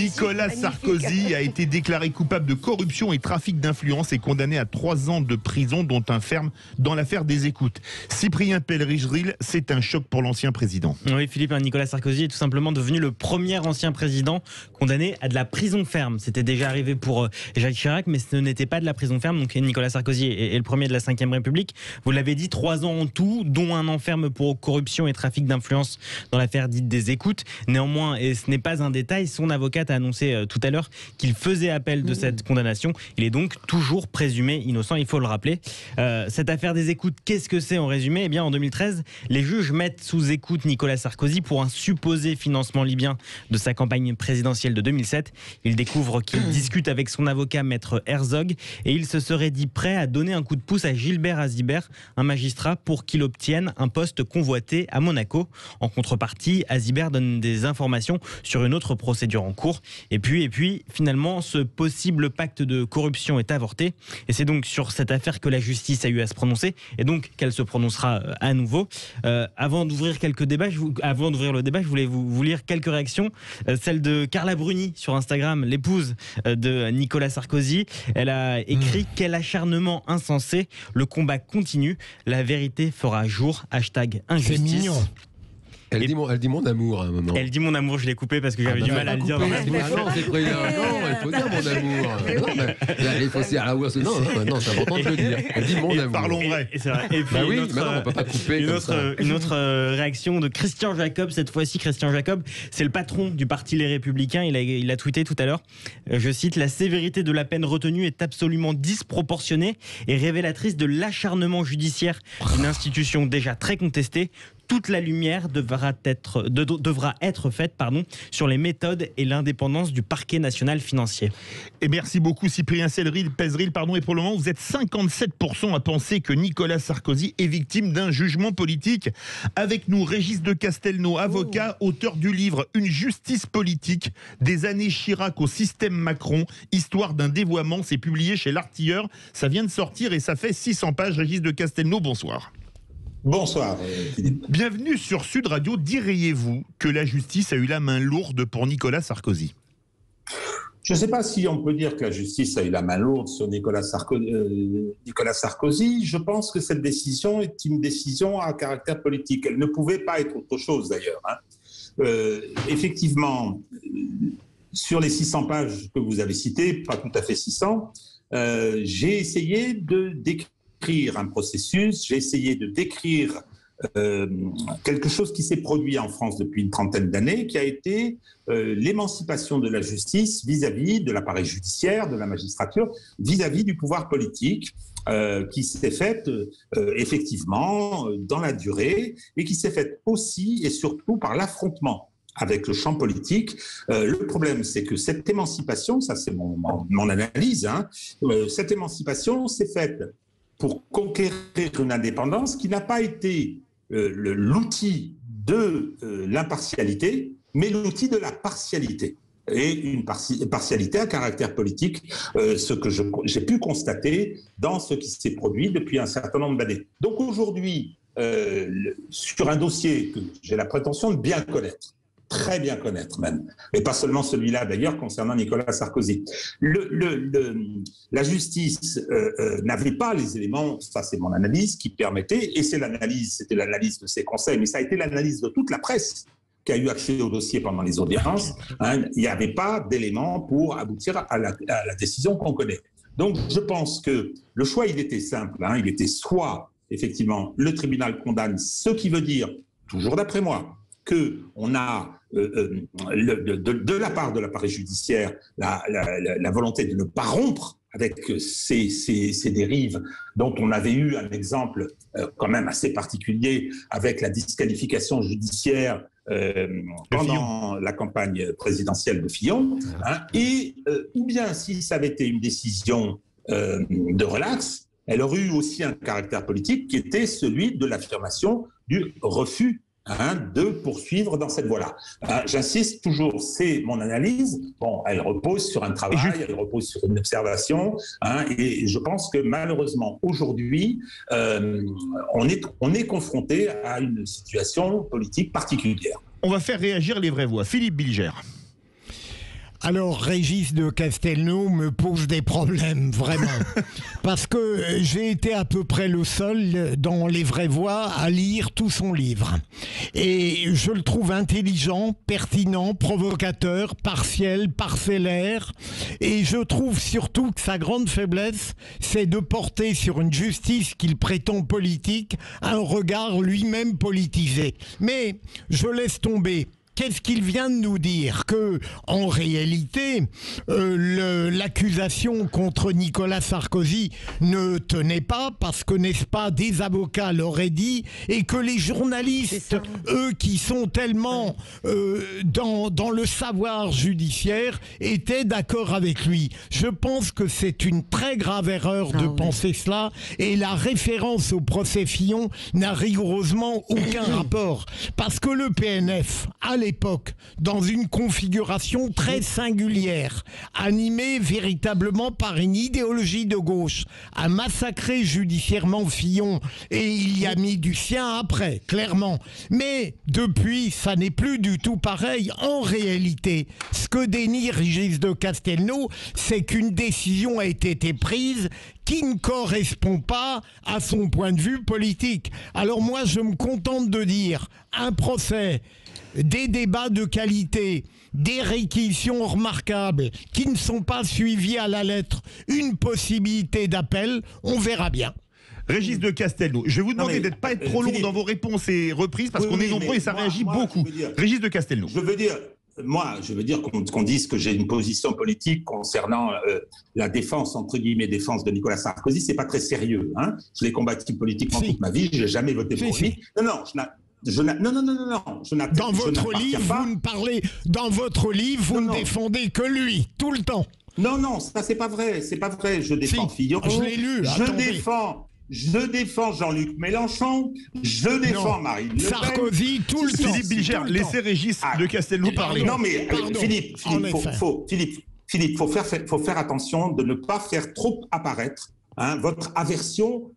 Nicolas Sarkozy a été déclaré coupable de corruption et trafic d'influence et condamné à 3 ans de prison, dont un ferme dans l'affaire des écoutes. Cyprien Pelleril, c'est un choc pour l'ancien président. Oui, Philippe, Nicolas Sarkozy est tout simplement devenu le premier ancien président condamné à de la prison ferme. C'était déjà arrivé pour Jacques Chirac, mais ce n'était pas de la prison ferme. Donc Nicolas Sarkozy est le premier de la Ve République. Vous l'avez dit, 3 ans en tout, dont un an ferme pour corruption et trafic d'influence dans l'affaire dite des écoutes. Néanmoins, et ce n'est pas un détail, son avocate a annoncé tout à l'heure qu'il faisait appel de cette condamnation. Il est donc toujours présumé innocent, il faut le rappeler. Cette affaire des écoutes, qu'est-ce que c'est en résumé ? Eh bien, en 2013, les juges mettent sous écoute Nicolas Sarkozy pour un supposé financement libyen de sa campagne présidentielle de 2007. Il découvre qu'il discute avec son avocat maître Herzog et il se serait dit prêt à donner un coup de pouce à Gilbert Azibert, un magistrat, pour qu'il obtienne un poste convoité à Monaco. En contrepartie, Azibert donne des informations sur une autre procédure en cours. Et puis, finalement, ce possible pacte de corruption est avorté. Et c'est donc sur cette affaire que la justice a eu à se prononcer, et donc qu'elle se prononcera à nouveau. Avant d'ouvrir le débat, je voulais vous lire quelques réactions. Celle de Carla Bruni sur Instagram, l'épouse de Nicolas Sarkozy. Elle a écrit « Quel acharnement insensé, le combat continue, la vérité fera jour, #injustice ». C'est mignon. Elle dit mon amour à un moment. Elle dit mon amour, je l'ai coupé parce que j'avais du mal à le dire dans la bouche. Non, c'est très bien. Non, il faut dire mon amour. Non, mais il faut aussi à la voix. Non, c'est important de le dire. Elle dit mon amour. Parlons vrai. Et c'est vrai. Et puis oui, mais non, on peut pas couper une autre réaction de Christian Jacob. Cette fois-ci, Christian Jacob, c'est le patron du parti Les Républicains. Il a tweeté tout à l'heure, je cite, « La sévérité de la peine retenue est absolument disproportionnée et révélatrice de l'acharnement judiciaire d'une institution déjà très contestée. Toute la lumière devra être faite sur les méthodes et l'indépendance du parquet national financier. » Et merci beaucoup Cyprien Pelleril. Et pour le moment, vous êtes 57% à penser que Nicolas Sarkozy est victime d'un jugement politique. Avec nous, Régis de Castelnau, avocat, auteur du livre « Une justice politique, des années Chirac au système Macron, histoire d'un dévoiement ». C'est publié chez L'Artilleur. Ça vient de sortir et ça fait 600 pages. Régis de Castelnau, bonsoir. Bonsoir Philippe. Bienvenue sur Sud Radio. Diriez-vous que la justice a eu la main lourde pour Nicolas Sarkozy ? Je ne sais pas si on peut dire que la justice a eu la main lourde sur Nicolas Sarkozy. Je pense que cette décision est une décision à caractère politique. Elle ne pouvait pas être autre chose d'ailleurs. Effectivement, sur les 600 pages que vous avez citées, pas tout à fait 600, j'ai essayé de décrire un processus, j'ai essayé de décrire quelque chose qui s'est produit en France depuis une trentaine d'années, qui a été l'émancipation de la justice vis-à-vis de l'appareil judiciaire, de la magistrature, vis-à-vis du pouvoir politique, qui s'est faite effectivement dans la durée et qui s'est faite aussi et surtout par l'affrontement avec le champ politique. Le problème, c'est que cette émancipation, ça c'est mon analyse, cette émancipation s'est faite pour conquérir une indépendance qui n'a pas été l'outil de l'impartialité, mais l'outil de la partialité. Et une partialité à caractère politique, ce que j'ai pu constater dans ce qui s'est produit depuis un certain nombre d'années. Donc aujourd'hui, sur un dossier que j'ai la prétention de bien connaître, très bien connaître même, et pas seulement celui-là d'ailleurs concernant Nicolas Sarkozy. La justice n'avait pas les éléments, ça c'est mon analyse, qui permettait, et c'était l'analyse de ses conseils, mais ça a été l'analyse de toute la presse qui a eu accès au dossier pendant les audiences. Il n'y avait pas d'éléments pour aboutir à la décision qu'on connaît. Donc je pense que le choix il était simple, il était soit effectivement le tribunal condamne, ce qui veut dire, toujours d'après moi, qu'on a de la part de l'appareil judiciaire la volonté de ne pas rompre avec ces dérives dont on avait eu un exemple quand même assez particulier avec la disqualification judiciaire pendant la campagne présidentielle de Fillon, ou bien si ça avait été une décision de relax, elle aurait eu aussi un caractère politique qui était celui de l'affirmation du refus de poursuivre dans cette voie-là. J'insiste toujours, c'est mon analyse. Bon, elle repose sur un travail, elle repose sur une observation, et je pense que malheureusement aujourd'hui, on est confronté à une situation politique particulière. On va faire réagir les vraies voix. Philippe Bilger. Alors, Régis de Castelnau me pose des problèmes, vraiment. Parce que j'ai été à peu près le seul dans Les Vraies Voix à lire tout son livre. Et je le trouve intelligent, pertinent, provocateur, partiel, parcellaire. Et je trouve surtout que sa grande faiblesse, c'est de porter sur une justice qu'il prétend politique un regard lui-même politisé. Mais je laisse tomber. Qu'est-ce qu'il vient de nous dire? Que, en réalité, l'accusation contre Nicolas Sarkozy ne tenait pas parce que, n'est-ce pas, des avocats l'auraient dit, et que les journalistes, eux, qui sont tellement dans le savoir judiciaire, étaient d'accord avec lui. Je pense que c'est une très grave erreur de penser cela, et la référence au procès Fillon n'a rigoureusement aucun rapport. Parce que le PNF, à l'époque, dans une configuration très singulière, animée véritablement par une idéologie de gauche, a massacré judiciairement Fillon et il y a mis du sien après, clairement. Mais depuis, ça n'est plus du tout pareil. En réalité, ce que dénie Régis de Castelnau, c'est qu'une décision a été prise qui ne correspond pas à son point de vue politique. Alors moi, je me contente de dire, un procès, des débats de qualité, des réquisitions remarquables qui ne sont pas suivis à la lettre, une possibilité d'appel, on verra bien. Régis de Castelnau, je vais vous demander d'être pas être trop long dans vos réponses et reprises parce qu'on est nombreux et ça réagit beaucoup. Régis de Castelnau. Je veux dire qu'on dise que j'ai une position politique concernant la défense, entre guillemets, défense de Nicolas Sarkozy, c'est pas très sérieux. Hein. Je l'ai combattu politiquement toute ma vie, je n'ai jamais voté pour lui. Non, dans votre livre, vous ne parlez, dans votre livre, vous ne défendez que lui, tout le temps. Non, ça c'est pas vrai, je défends Fillon. Je l'ai lu, je défends Jean-Luc Mélenchon, je défends Marine Le Pen. Sarkozy, tout le temps. Philippe Bilger, laissez Régis de Castelnau parler. Non mais Philippe, faut faire attention de ne pas faire trop apparaître votre aversion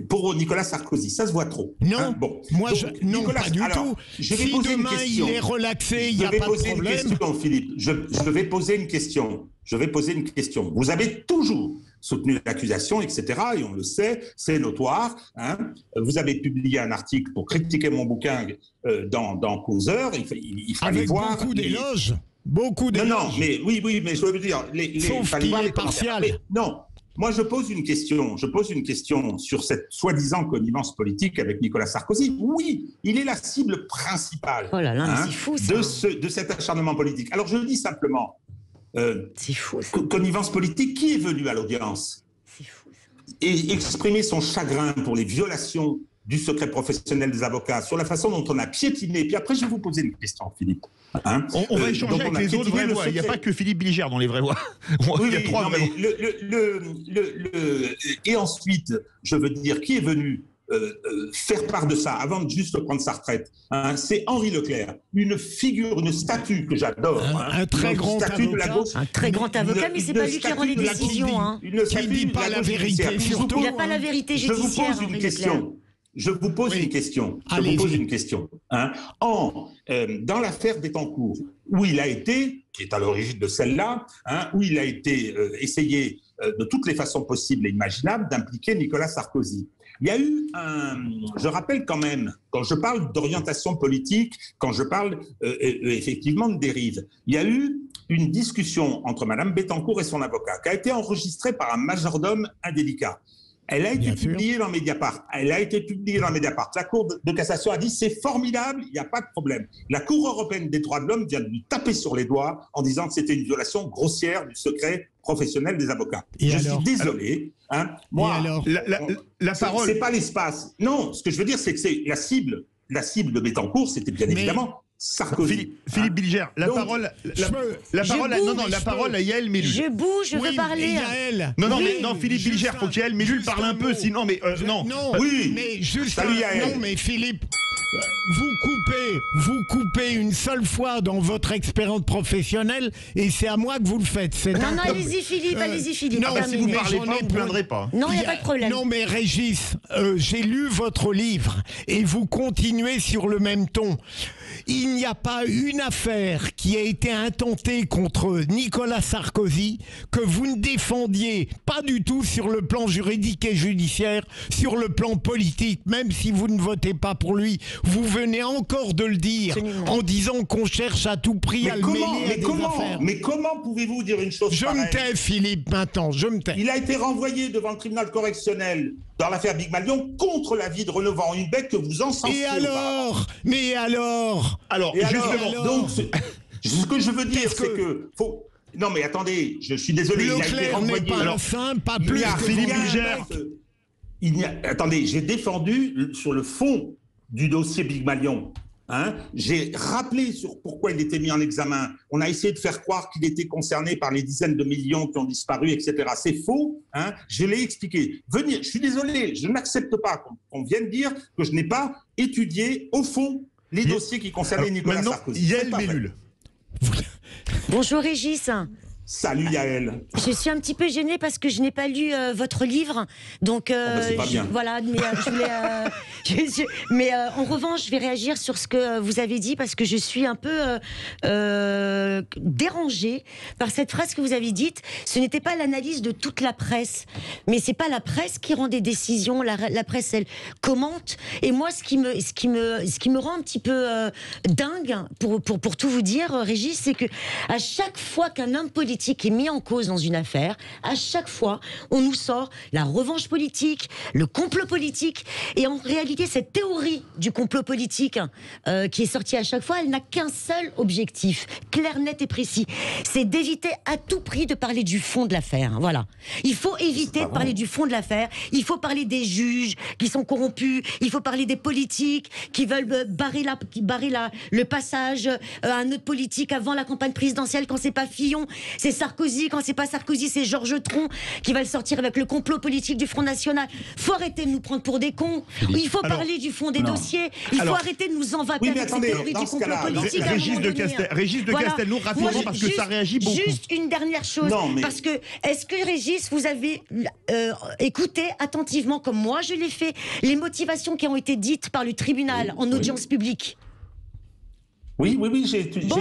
pour Nicolas Sarkozy, ça se voit trop. Non, moi non, pas du tout. Si demain il est relaxé, il n'y a pas de problème. Philippe, je vais poser une question. Vous avez toujours soutenu l'accusation, etc. Et on le sait, c'est notoire. Hein. Vous avez publié un article pour critiquer mon bouquin dans Causeur. Il fallait avec voir. Beaucoup d'éloges. Non, mais oui, mais je veux dire, sauf qu'il est partial. Non. Moi, je pose une question sur cette soi-disant connivence politique avec Nicolas Sarkozy. Oui, il est la cible principale c'est fou, ça. de cet acharnement politique. Alors, je dis simplement, c'est fou, ça. Connivence politique, qui est venu à l'audience et exprimer son chagrin pour les violations du secret professionnel des avocats, sur la façon dont on a piétiné. Puis après, je vais vous poser une question, Philippe. Hein, on va échanger avec les autres vraies voix. Il n'y a pas que Philippe Bilger dans les vraies voix. Il y a trois vraies voix. Et ensuite, je veux dire, qui est venu faire part de ça avant de juste prendre sa retraite, hein, c'est Henri Leclerc, une statue que j'adore. Un très grand avocat. Un très grand avocat, mais c'est pas lui qui rend les décisions. Qui ne dit pas la vérité, surtout. Il n'a pas la vérité judiciaire. Je vous pose une question. Hein. Dans l'affaire Bettencourt, où il a été, qui est à l'origine de celle-là, hein, où il a été essayé de toutes les façons possibles et imaginables d'impliquer Nicolas Sarkozy. Il y a eu je rappelle quand même, quand je parle d'orientation politique, quand je parle effectivement de dérive, il y a eu une discussion entre Madame Bettencourt et son avocat, qui a été enregistrée par un majordome indélicat. Elle a été publiée dans Mediapart. La Cour de cassation a dit c'est formidable, il n'y a pas de problème. La Cour européenne des droits de l'homme vient de lui taper sur les doigts en disant que c'était une violation grossière du secret professionnel des avocats. Je suis désolé. Hein, moi, la parole. C'est pas l'espace. Non, ce que je veux dire, c'est que c'est la cible de Bettencourt, c'était bien évidemment Sarkozy. Philippe Bilger, la parole à Yael Mélu. Je bouge, je veux parler. Yael. Non, Philippe Bilger, faut qu'Yael Mélu parle un peu, sinon, mais non. Oui, mais juste. Salut, Yael. Non, mais Philippe. Vous coupez une seule fois dans votre expérience professionnelle et c'est à moi que vous le faites. Non, allez-y Philippe, Non, si vous ne parlez pas, vous ne plaindrez pas. Non, il n'y a pas de problème. Non, mais Régis, j'ai lu votre livre et vous continuez sur le même ton. il n'y a pas une affaire qui a été intentée contre Nicolas Sarkozy que vous ne défendiez pas du tout sur le plan juridique et judiciaire, sur le plan politique, même si vous ne votez pas pour lui. Vous venez encore de le dire en disant qu'on cherche à tout prix à le mêler à des affaires. Mais comment pouvez-vous dire une chose pareille ? Je me tais, Philippe, maintenant, je me tais. Il a été renvoyé devant le tribunal correctionnel dans l'affaire Big Malion contre l'avis de Renaud Van Ruymbeck que vous encensiez. Et alors ? Mais alors ? Justement, donc, ce que je veux dire, c'est que... Non mais attendez, je suis désolé, Leclerc n'est pas un saint, pas plus que Philippe Bilger. Attendez, j'ai défendu sur le fond du dossier Big Malion. J'ai rappelé sur pourquoi il était mis en examen. On a essayé de faire croire qu'il était concerné par les dizaines de millions qui ont disparu, etc. C'est faux. Je l'ai expliqué. Je suis désolé, je n'accepte pas qu'on vienne dire que je n'ai pas étudié au fond les dossiers qui concernaient Nicolas Sarkozy. Yael Mellul. Bonjour Régis. Salut Yael. Je suis un petit peu gênée parce que je n'ai pas lu votre livre, donc c'est pas bien. voilà. Mais je voulais, mais en revanche, je vais réagir sur ce que vous avez dit parce que je suis un peu dérangée par cette phrase que vous avez dite. Ce n'était pas l'analyse de toute la presse, mais c'est pas la presse qui rend des décisions. La presse, elle commente. Et moi, ce qui me rend un petit peu dingue, pour tout vous dire, Régis, c'est que à chaque fois qu'un homme politique est mis en cause dans une affaire, à chaque fois, on nous sort la revanche politique, le complot politique, et en réalité, cette théorie du complot politique qui est sortie à chaque fois, elle n'a qu'un seul objectif, clair, net et précis, c'est d'éviter à tout prix de parler du fond de l'affaire. Voilà. Il faut éviter de parler du fond de l'affaire, il faut parler des juges qui sont corrompus, il faut parler des politiques qui veulent barrer le passage à un autre politique avant la campagne présidentielle quand c'est pas Fillon. C'est Sarkozy, quand c'est pas Sarkozy, c'est Georges Tron qui va le sortir avec le complot politique du Front National. Faut arrêter de nous prendre pour des cons. Il faut parler du fond des dossiers. Il faut arrêter de nous envaper avec cette théorie du complot politique. Régis de Castelnau, rapidement, parce que ça réagit beaucoup. Juste une dernière chose, parce que est-ce que Régis, vous avez écouté attentivement, comme moi je l'ai fait, les motivations qui ont été dites par le tribunal en audience publique? Oui, j'ai bon,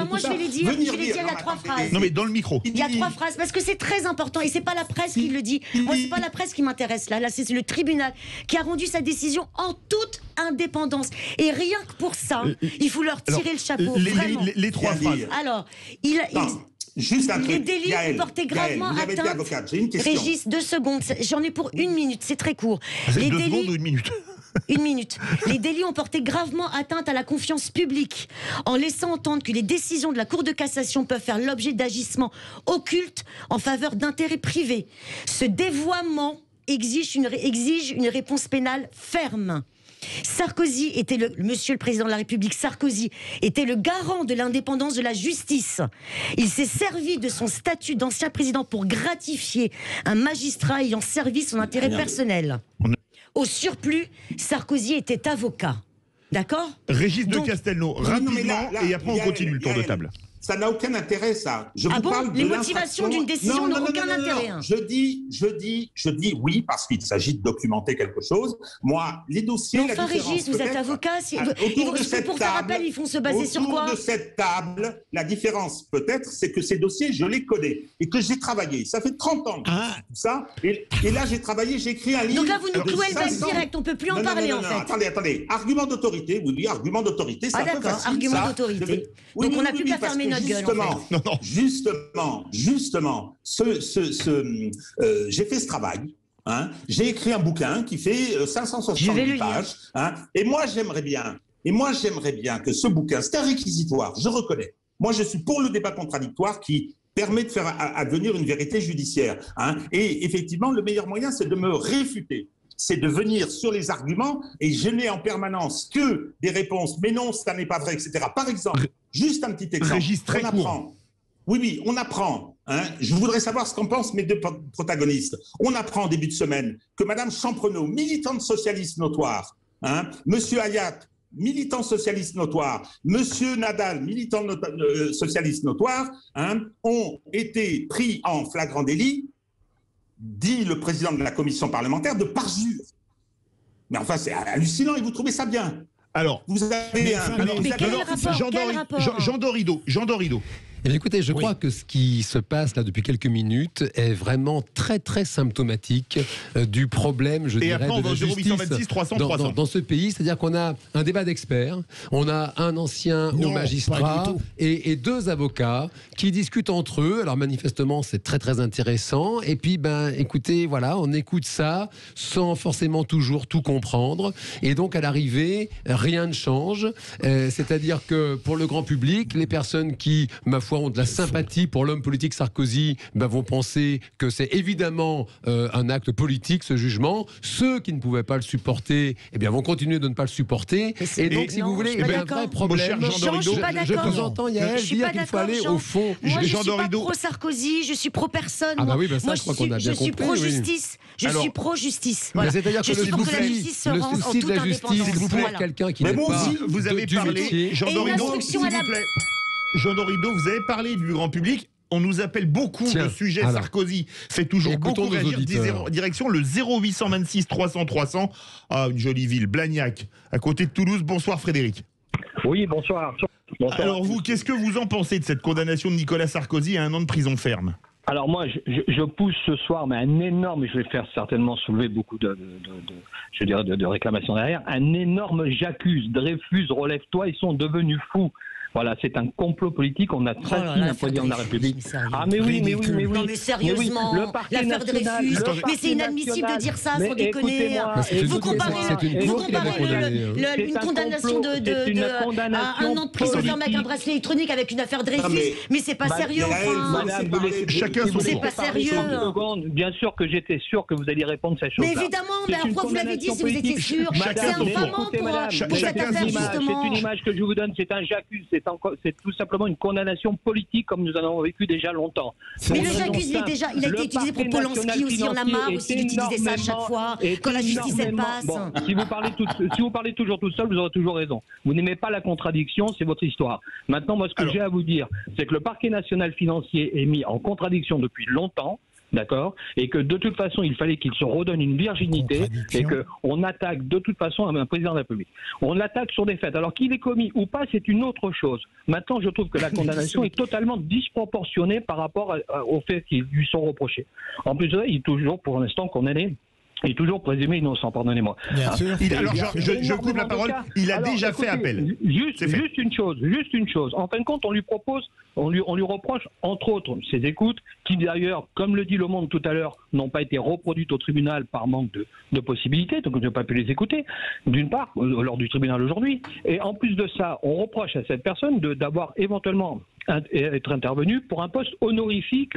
moi je vais les dire, il y a 3 phrases. Non mais dans le micro. Il y a 3 phrases, parce que c'est très important, et c'est pas la presse qui le dit. Moi, c'est pas la presse qui m'intéresse là c'est le tribunal qui a rendu sa décision en toute indépendance. Et rien que pour ça, il faut leur tirer le chapeau, vraiment. Les 3 phrases. Alors, juste un truc. Les délits portaient gravement atteinte. Régis, 2 secondes, j'en ai pour 1 minute, c'est très court. Les 2 secondes ou 1 minute? 1 minute. Les délits ont porté gravement atteinte à la confiance publique en laissant entendre que les décisions de la Cour de cassation peuvent faire l'objet d'agissements occultes en faveur d'intérêts privés. Ce dévoiement exige une réponse pénale ferme. Sarkozy était Monsieur le Président de la République Sarkozy était le garant de l'indépendance de la justice. Il s'est servi de son statut d'ancien président pour gratifier un magistrat ayant servi son intérêt personnel. Au surplus, Sarkozy était avocat. D'accord ? Régis de Castelnau, rapidement, et après on continue le tour de table. Ça n'a aucun intérêt, ça. Je vous parle de les motivations d'une décision n'ont aucun intérêt. Je dis oui, parce qu'il s'agit de documenter quelque chose. Moi, les dossiers... Mais enfin, Régis, vous êtes avocat. Pour faire appel, ils font se baser sur quoi ? Autour de cette table, la différence, peut-être, c'est que ces dossiers, je les connais et que j'ai travaillé. Ça fait 30 ans que je fais tout ça. Et là, j'ai travaillé, j'ai écrit un livre... Donc là, vous nous clouez le bec direct. On ne peut plus en parler, en fait. Attendez. Argument d'autorité. Oui, argument d'autorité. Ah d'accord, argument d'autorité. Donc on n'a plus qu'à fermer notre gueule, en fait. Justement, j'ai fait ce travail. J'ai écrit un bouquin qui fait 570 pages. Et moi, j'aimerais bien que ce bouquin, c'est un réquisitoire, je reconnais. Moi, je suis pour le débat contradictoire qui permet de faire advenir une vérité judiciaire. Et effectivement, le meilleur moyen, c'est de me réfuter. C'est de venir sur les arguments et je n'ai en permanence que des réponses. Mais non, ça n'est pas vrai, etc. Par exemple, juste un petit exemple. On apprend. Oui, on apprend. Je voudrais savoir ce qu'en pensent mes 2 protagonistes. On apprend en début de semaine que Madame Champrenault, militante socialiste notoire, Monsieur Hayat, militant socialiste notoire, Monsieur Nadal, militant socialiste notoire, ont été pris en flagrant délit, dit le président de la commission parlementaire, de parjure. Mais enfin, c'est hallucinant et vous trouvez ça bien. Alors, vous avez Jean Dorido. Eh bien, écoutez, je crois que ce qui se passe là depuis quelques minutes est vraiment très très symptomatique du problème, je dirais, de la justice dans ce pays. C'est-à-dire qu'on a un débat d'experts, on a un ancien haut magistrat et deux avocats qui discutent entre eux. Alors manifestement, c'est très très intéressant. Et puis, écoutez, voilà, on écoute ça sans forcément toujours tout comprendre. Et donc, à l'arrivée, rien ne change. C'est-à-dire que pour le grand public, les personnes qui, ma foi, ont de la sympathie pour l'homme politique Sarkozy, vont penser que c'est évidemment un acte politique, ce jugement. Ceux qui ne pouvaient pas le supporter, vont continuer de ne pas le supporter. Et donc, si vous voulez, il y a un vrai problème. Je vous entends, Yael, dire qu'il faut aller au fond. Moi, je ne suis pas pro-Sarkozy, je suis pro-personne. Ah bah oui, ça, je crois qu'on a bien compris. Je suis pro-justice. Je suis pro-justice. Voilà. C'est-à-dire que le souci de la justice pour quelqu'un qui n'est pas vous avez parlé, Jean Dorido, s'il vous plaît. Jean Dorido, vous avez parlé du grand public. On nous appelle beaucoup le sujet Sarkozy. Fait toujours beaucoup réagir. Direction le 0826 300 300. Ah, une jolie ville, Blagnac, à côté de Toulouse. Bonsoir Frédéric. Oui, bonsoir. Alors vous, qu'est-ce que vous en pensez de cette condamnation de Nicolas Sarkozy à 1 an de prison ferme? Alors moi, je pousse ce soir, mais un énorme, et je vais faire certainement soulever beaucoup de réclamations derrière, un énorme j'accuse. Dreyfus, relève-toi, ils sont devenus fous. Voilà, c'est un complot politique. On a trahi un président de la République. Ah mais oui. Non mais sérieusement, l'affaire Dreyfus. Mais c'est inadmissible de dire ça, sans déconner. Vous comparez une condamnation à 1 an de prison ferme avec un bracelet électronique avec une affaire Dreyfus. Mais c'est pas sérieux, enfin. Chacun son tour. C'est pas sérieux. Bien sûr que j'étais sûr que vous alliez répondre cette chose-là. Mais évidemment, pourquoi vous l'avez dit si vous étiez sûr? C'est infamant pour cette affaire, justement. C'est une image que je vous donne, c'est un j'accuse. C'est tout simplement une condamnation politique comme nous en avons vécu déjà longtemps. Mais le j'accuse, il a été utilisé pour Polanski aussi, on a marre aussi d'utiliser ça à chaque fois, quand la justice elle passe. Bon, si vous parlez toujours tout seul, vous aurez toujours raison. Vous n'aimez pas la contradiction, c'est votre histoire. Maintenant, moi, ce que j'ai à vous dire, c'est que le parquet national financier est mis en contradiction depuis longtemps. D'accord, et que de toute façon il fallait qu'il se redonne une virginité et qu'on attaque de toute façon un président de la République. On l'attaque sur des faits. Alors qu'il est commis ou pas, c'est une autre chose. Maintenant, je trouve que la condamnation est totalement disproportionnée par rapport aux faits qui lui sont reprochés. En plus de ça, il est toujours pour l'instant condamné. Il est toujours présumé innocent, pardonnez-moi. Bien sûr. Alors, je coupe la parole. Il a déjà fait appel. Juste une chose. En fin de compte, on lui reproche, entre autres, ses écoutes, qui d'ailleurs, comme le dit Le Monde tout à l'heure, n'ont pas été reproduites au tribunal par manque de possibilités, donc on n'a pas pu les écouter, d'une part, lors du tribunal aujourd'hui. Et en plus de ça, on reproche à cette personne d'avoir éventuellement être intervenu pour un poste honorifique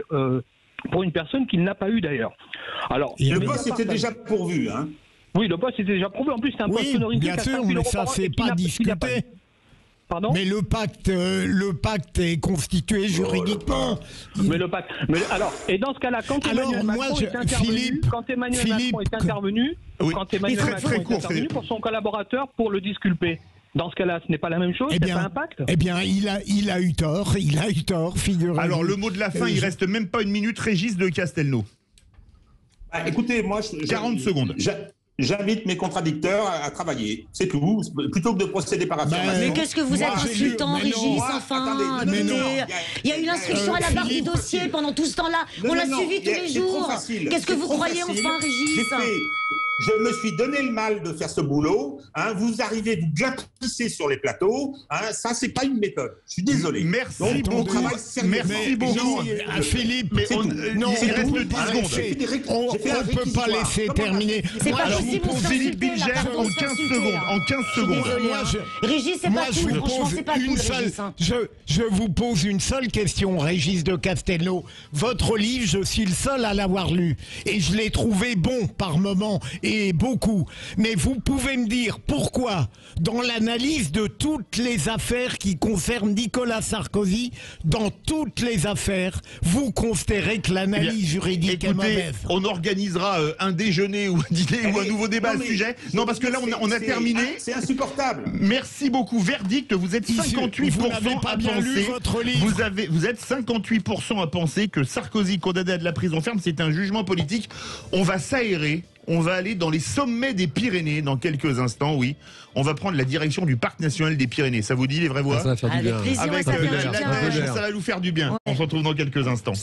pour une personne qu'il n'a pas eu d'ailleurs. Alors, le poste était déjà pourvu, hein. Oui, le poste était déjà pourvu. En plus, c'est un poste honorifique. Bien sûr, mais ça c'est pas discuté. Pardon ? Mais le pacte est constitué juridiquement. Mais le pacte. Mais alors, et dans ce cas-là, quand Emmanuel Macron est intervenu, pour son collaborateur pour le disculper. Dans ce cas-là, ce n'est pas la même chose, c'est pas un pacte. Eh bien, il a eu tort, figurez-vous. Alors, le mot de la fin, il reste même pas une minute, Régis de Castelnau. Écoutez, moi... 40 secondes. J'invite mes contradicteurs à travailler, c'est tout, plutôt que de procéder par affirmation. Mais qu'est-ce que vous êtes insultant, Régis, enfin. Il y a eu l'instruction à la barre du dossier pendant tout ce temps-là. On l'a suivi tous les jours. Qu'est-ce que vous croyez enfin, Régis ? Je me suis donné le mal de faire ce boulot. Vous arrivez, vous glapissez sur les plateaux. Ça, c'est pas une méthode. Je suis désolé. Merci beaucoup. Merci beaucoup. Philippe, non, il reste 10 secondes. On ne peut pas laisser terminer. Alors, vous posez Philippe Bilger en 15 secondes. En 15 secondes. Régis, c'est pas cool. Franchement, c'est pas cool, Régis. Je vous pose une seule question, Régis de Castelnau. Votre livre, je suis le seul à l'avoir lu. Et je l'ai trouvé bon par moments. Et beaucoup. Mais vous pouvez me dire pourquoi, dans l'analyse de toutes les affaires qui concernent Nicolas Sarkozy, dans toutes les affaires, vous considérez que l'analyse juridique est mauvaise. On organisera un déjeuner ou un dîner ou un nouveau débat à ce sujet. Non, parce que là, on a terminé. C'est insupportable. Merci beaucoup. Verdict, vous êtes 58% à penser. Vous êtes 58% à penser que Sarkozy condamné à de la prison ferme, c'est un jugement politique. On va s'aérer On va aller dans les sommets des Pyrénées dans quelques instants, oui. On va prendre la direction du Parc National des Pyrénées. Ça vous dit, les vraies voix? Ça va faire du bien. Plaisir, avec ça la neige, ça va nous faire du bien. Ouais. On se retrouve dans quelques instants.